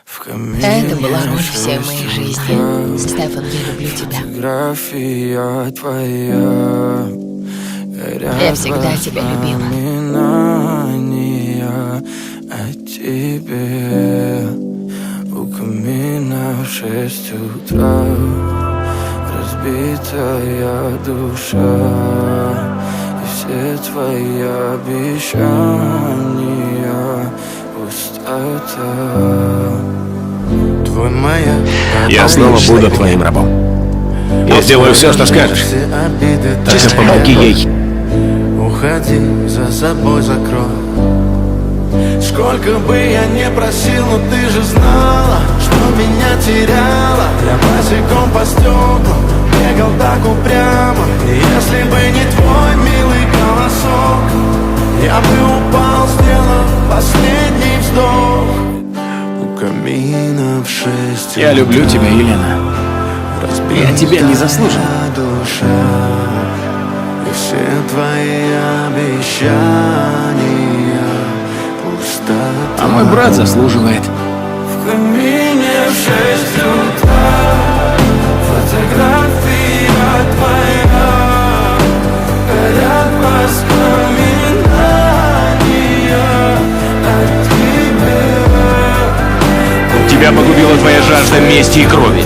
Это была роль всей моей жизни. Стефан, я люблю тебя. Фотография твоя. Я всегда тебя любила. О тебе. У камина в 6 утра. Разбитая душа. И все твои обещания. Пустота. Твой моя. Я снова буду твоим рабом. Я сделаю все, что скажешь. Только помоги ей. Уходи, за собой закрой. Сколько бы я не просил, но ты же знала, что меня теряла. Я босиком по стеклам бегал так упрямо. И если бы не твой милый голосок, я бы упал, сделав последний вздох. У камина в 6. Я люблю тебя, Елена. Я тебя не заслужил. Душа, и все твои обещания пустота. А мой брат заслуживает. В камине в 6 утра. Фотография твоя. Горят воспоминания о тебе. Тебя погубила твоя жажда мести и крови.